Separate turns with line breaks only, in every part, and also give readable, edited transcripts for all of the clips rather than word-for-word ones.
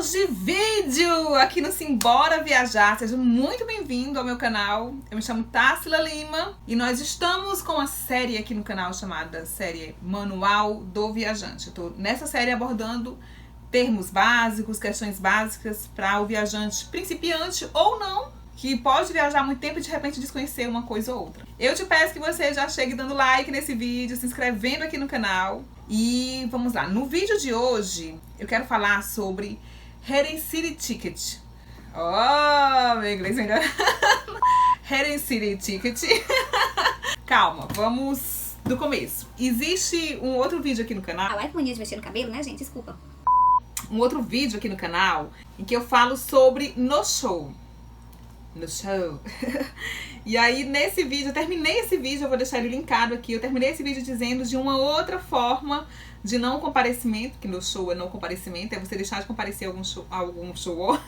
hoje vídeo aqui no Simbora Viajar. Seja muito bem-vindo ao meu canal. Eu me chamo Tássila Lima e nós estamos com uma série aqui no canal chamada série Manual do Viajante. Eu tô nessa série abordando termos básicos, questões básicas para o viajante principiante ou não, que pode viajar muito tempo e de repente desconhecer uma coisa ou outra. Eu te peço que você já chegue dando like nesse vídeo, se inscrevendo aqui no canal. E vamos lá, no vídeo de hoje eu quero falar sobre Hidden City Ticket. Oh, meu inglês melhor. Hidden City Ticket. Calma, vamos do começo. Existe um outro vídeo aqui no canal.
A live mania de mexer no cabelo, né, gente? Desculpa.
Um outro vídeo aqui no canal em que eu falo sobre no-show. E aí nesse vídeo, eu terminei esse vídeo, eu vou deixar ele linkado aqui. Eu terminei esse vídeo dizendo de uma outra forma de não comparecimento, que no show é não comparecimento, é você deixar de comparecer a algum show,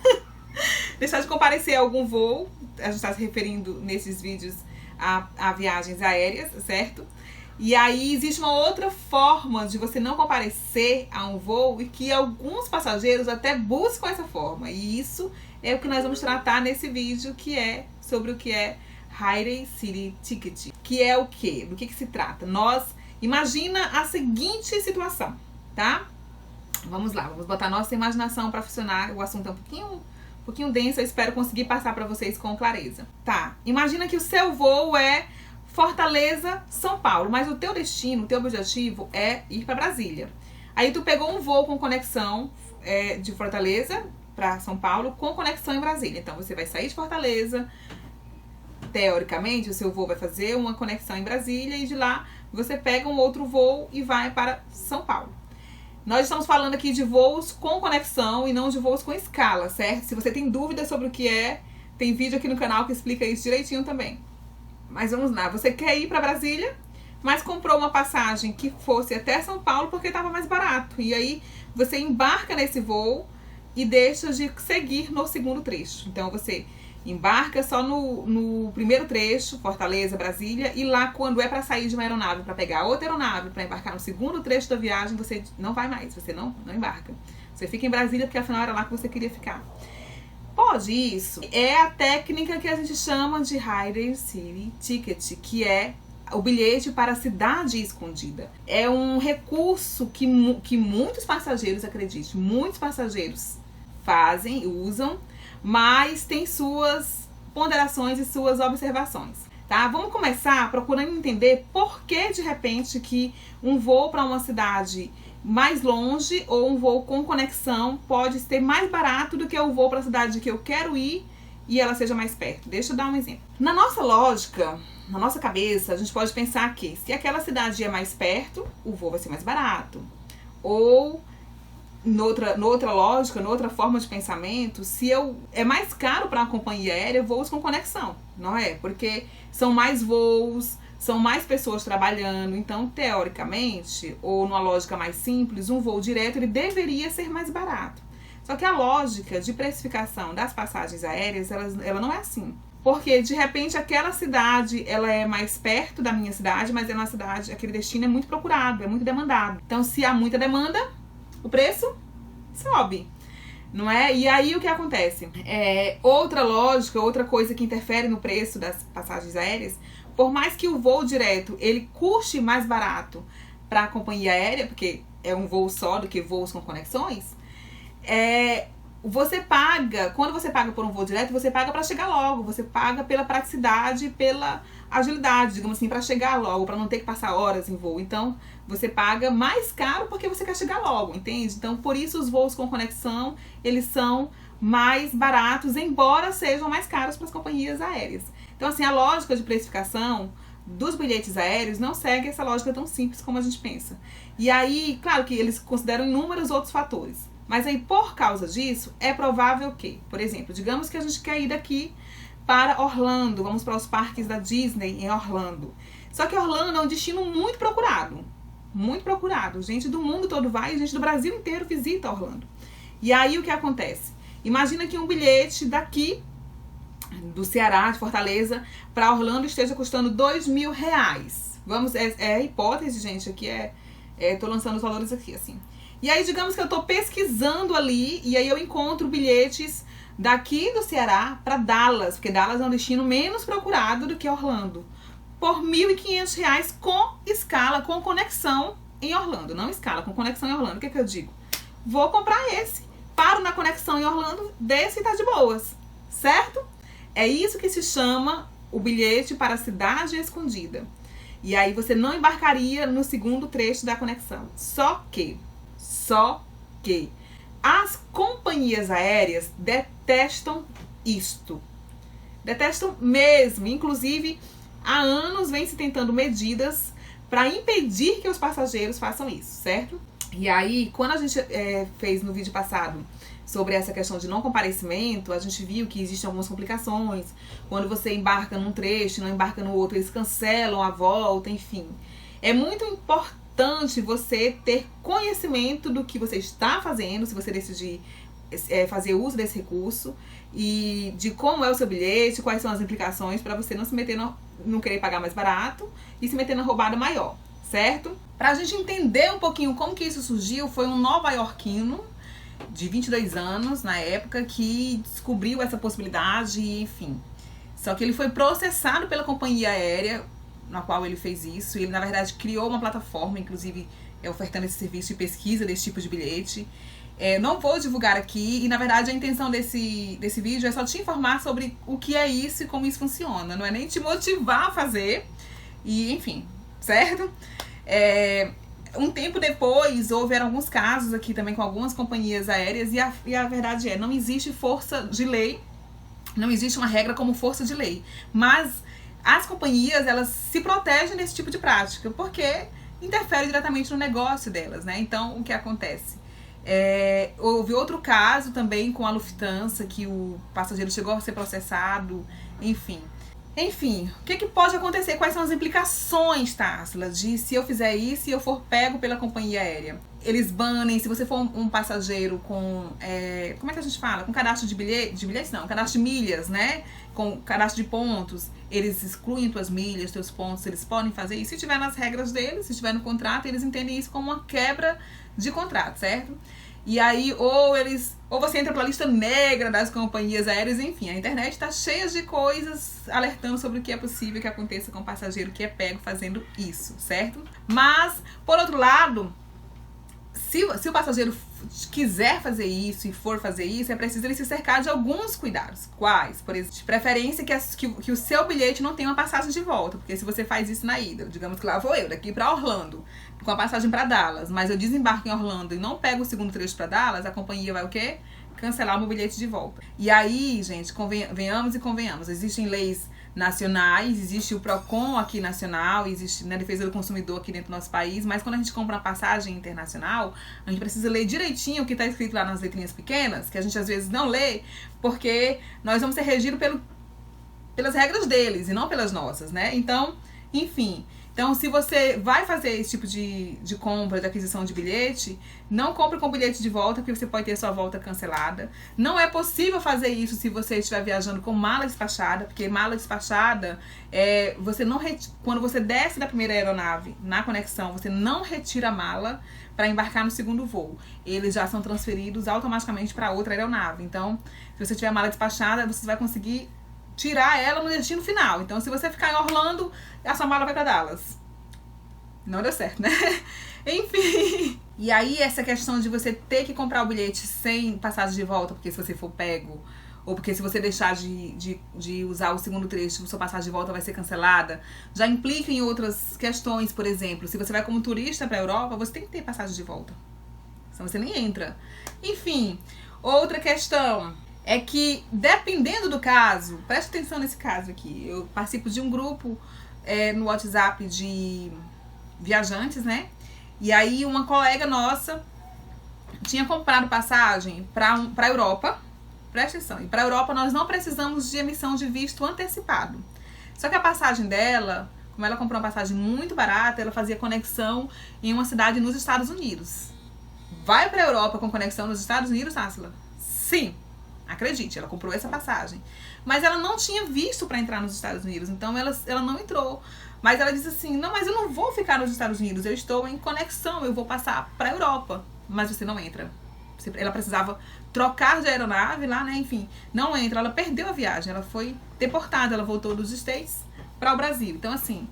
deixar de comparecer a algum voo. A gente está se referindo nesses vídeos a viagens aéreas, certo? E aí existe uma outra forma de você não comparecer a um voo e que alguns passageiros até buscam essa forma. E isso é o que nós vamos tratar nesse vídeo, que é sobre o que é Hidden City Ticket. Que é o quê? Do que se trata? Imagina a seguinte situação, tá? Vamos lá, vamos botar nossa imaginação para funcionar. O assunto é um pouquinho denso, eu espero conseguir passar para vocês com clareza. Tá, imagina que o seu voo é Fortaleza, São Paulo, mas o teu destino, o teu objetivo é ir para Brasília. Aí tu pegou um voo com conexão de Fortaleza para São Paulo com conexão em Brasília. Então você vai sair de Fortaleza, teoricamente o seu voo vai fazer uma conexão em Brasília e de lá você pega um outro voo e vai para São Paulo. Nós estamos falando aqui de voos com conexão e não de voos com escala, certo? Se você tem dúvidas sobre o que é, tem vídeo aqui no canal que explica isso direitinho também. Mas vamos lá, você quer ir para Brasília, mas comprou uma passagem que fosse até São Paulo porque estava mais barato. E aí você embarca nesse voo e deixa de seguir no segundo trecho. Então você embarca só no primeiro trecho, Fortaleza, Brasília, e lá quando é para sair de uma aeronave, para pegar outra aeronave, para embarcar no segundo trecho da viagem, você não vai mais, você não embarca. Você fica em Brasília porque afinal era lá que você queria ficar. Pode isso? É a técnica que a gente chama de Hidden City Ticket, que é o bilhete para a cidade escondida. É um recurso que muitos passageiros, acredite, muitos passageiros fazem, usam, mas tem suas ponderações e suas observações, tá? Vamos começar procurando entender por que de repente que um voo para uma cidade mais longe ou um voo com conexão pode ser mais barato do que o voo para a cidade que eu quero ir e ela seja mais perto. Deixa eu dar um exemplo. Na nossa lógica, na nossa cabeça, a gente pode pensar que se aquela cidade é mais perto, o voo vai ser mais barato. Ou noutra lógica, noutra forma de pensamento, é mais caro para uma companhia aérea voos com conexão, não é? Porque são mais voos, são mais pessoas trabalhando, então teoricamente, ou numa lógica mais simples, um voo direto ele deveria ser mais barato. Só que a lógica de precificação das passagens aéreas, ela não é assim. Porque de repente aquela cidade, ela é mais perto da minha cidade, mas é uma cidade, aquele destino é muito procurado, é muito demandado. Então se há muita demanda, o preço sobe, não é? E aí o que acontece? Outra lógica, outra coisa que interfere no preço das passagens aéreas, por mais que o voo direto ele custe mais barato para a companhia aérea, porque é um voo só do que voos com conexões, quando você paga por um voo direto, você paga para chegar logo, você paga pela praticidade, pela agilidade, digamos assim, para chegar logo, para não ter que passar horas em voo. Então, você paga mais caro porque você quer chegar logo, entende? Então, por isso os voos com conexão, eles são mais baratos, embora sejam mais caros para as companhias aéreas. Então, assim, a lógica de precificação dos bilhetes aéreos não segue essa lógica tão simples como a gente pensa. E aí, claro que eles consideram inúmeros outros fatores. Mas aí, por causa disso, é provável que, por exemplo, digamos que a gente quer ir daqui para Orlando, vamos para os parques da Disney em Orlando. Só que Orlando é um destino muito procurado. Muito procurado. Gente do mundo todo vai, gente do Brasil inteiro visita Orlando. E aí o que acontece? Imagina que um bilhete daqui, do Ceará, de Fortaleza, para Orlando esteja custando R$2.000. É hipótese, gente, aqui tô lançando os valores aqui, assim. E aí, digamos que eu tô pesquisando ali, e aí eu encontro bilhetes daqui do Ceará para Dallas, porque Dallas é um destino menos procurado do que Orlando, por R$ 1.500 com escala, com conexão em Orlando. Não escala, com conexão em Orlando. O que é que eu digo? Vou comprar esse, paro na conexão em Orlando, desço e tá de boas, certo? É isso que se chama o bilhete para a cidade escondida. E aí você não embarcaria no segundo trecho da conexão. Só que as companhias aéreas detestam isto. Detestam mesmo. Inclusive, há anos vem se tentando medidas para impedir que os passageiros façam isso, certo? E aí, quando a gente fez no vídeo passado sobre essa questão de não comparecimento, a gente viu que existem algumas complicações. Quando você embarca num trecho, não embarca no outro, eles cancelam a volta, enfim. É muito importante você ter conhecimento do que você está fazendo, se você decidir fazer uso desse recurso, e de como é o seu bilhete, quais são as implicações, para você não se meter não querer pagar mais barato e se meter na roubada maior, certo? Pra gente entender um pouquinho como que isso surgiu, foi um nova-iorquino de 22 anos, na época, que descobriu essa possibilidade, enfim. Só que ele foi processado pela companhia aérea na qual ele fez isso. Ele, na verdade, criou uma plataforma, inclusive, ofertando esse serviço de pesquisa desse tipo de bilhete. Não vou divulgar aqui, e na verdade a intenção desse vídeo é só te informar sobre o que é isso e como isso funciona. Não é nem te motivar a fazer, e enfim, certo? Um tempo depois, houveram alguns casos aqui também com algumas companhias aéreas, e a verdade não existe força de lei, não existe uma regra como força de lei, mas as companhias, elas se protegem desse tipo de prática, porque interfere diretamente no negócio delas, né? Então, o que acontece? Houve outro caso também com a Lufthansa, que o passageiro chegou a ser processado, enfim, o que pode acontecer? Quais são as implicações, Társila, de se eu fizer isso e eu for pego pela companhia aérea? Eles banem, se você for um passageiro com, como é que a gente fala? Com cadastro de bilhetes não, cadastro de milhas, né? Com cadastro de pontos, eles excluem tuas milhas, teus pontos, eles podem fazer isso. Se tiver nas regras deles, se tiver no contrato, eles entendem isso como uma quebra de contrato, certo? E aí, ou você entra pela lista negra das companhias aéreas, enfim, a internet está cheia de coisas alertando sobre o que é possível que aconteça com o passageiro que é pego fazendo isso, certo? Mas, por outro lado, se o passageiro quiser fazer isso e for fazer isso, é preciso ele se cercar de alguns cuidados. Quais? Por exemplo, de preferência que o seu bilhete não tenha uma passagem de volta, porque se você faz isso na ida, digamos que lá vou eu, daqui para Orlando, com a passagem para Dallas, mas eu desembarco em Orlando e não pego o segundo trecho para Dallas, a companhia vai o quê? Cancelar o meu bilhete de volta. E aí, gente, venhamos e convenhamos, existem leis nacionais, existe o PROCON aqui nacional, existe na defesa do consumidor aqui dentro do nosso país, mas quando a gente compra uma passagem internacional, a gente precisa ler direitinho o que está escrito lá nas letrinhas pequenas, que a gente às vezes não lê, porque nós vamos ser regidos pelas regras deles e não pelas nossas, né? Então, enfim. Então, se você vai fazer esse tipo de compra, de aquisição de bilhete, não compre com bilhete de volta, porque você pode ter sua volta cancelada. Não é possível fazer isso se você estiver viajando com mala despachada, porque mala despachada, quando você desce da primeira aeronave na conexão, você não retira a mala para embarcar no segundo voo. Eles já são transferidos automaticamente para outra aeronave. Então, se você tiver mala despachada, você vai conseguir tirar ela no destino final. Então, se você ficar em Orlando, a sua mala vai para Dallas. Não deu certo, né? Enfim. E aí, essa questão de você ter que comprar o bilhete sem passagem de volta, porque se você for pego, ou porque se você deixar de usar o segundo trecho, sua passagem de volta vai ser cancelada, já implica em outras questões. Por exemplo, se você vai como turista para a Europa, você tem que ter passagem de volta. Senão você nem entra. Enfim, outra questão é que, dependendo do caso, preste atenção nesse caso aqui, eu participo de um grupo no WhatsApp de viajantes, né? E aí uma colega nossa tinha comprado passagem para a Europa, preste atenção, e para a Europa nós não precisamos de emissão de visto antecipado. Só que a passagem dela, como ela comprou uma passagem muito barata, ela fazia conexão em uma cidade nos Estados Unidos. Vai para a Europa com conexão nos Estados Unidos, Társila? Sim! Acredite, ela comprou essa passagem. Mas ela não tinha visto para entrar nos Estados Unidos, então ela não entrou. Mas ela disse assim, não, mas eu não vou ficar nos Estados Unidos, eu estou em conexão, eu vou passar para a Europa. mas você não entra. Ela precisava trocar de aeronave lá, né? Enfim, não entra. Ela perdeu a viagem, ela foi deportada, ela voltou dos States para o Brasil. Então, assim,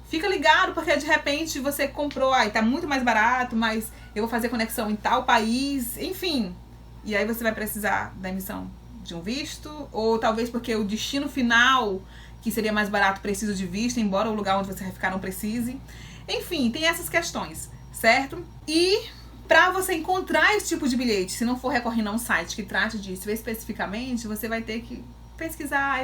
fica ligado, porque de repente você comprou, tá muito mais barato, mas eu vou fazer conexão em tal país, enfim. E aí você vai precisar da emissão de um visto, ou talvez porque o destino final, que seria mais barato, precisa de visto, embora o lugar onde você vai ficar não precise. Enfim, tem essas questões, certo? E para você encontrar esse tipo de bilhete, se não for recorrendo a um site que trate disso especificamente, você vai ter que pesquisar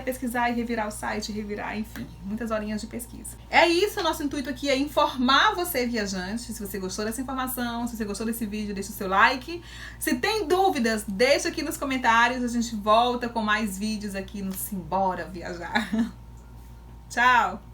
e revirar o site, enfim, muitas horinhas de pesquisa. É isso, nosso intuito aqui é informar você, viajante. Se você gostou dessa informação, se você gostou desse vídeo, deixa o seu like. Se tem dúvidas, deixa aqui nos comentários, a gente volta com mais vídeos aqui no Simbora Viajar. Tchau!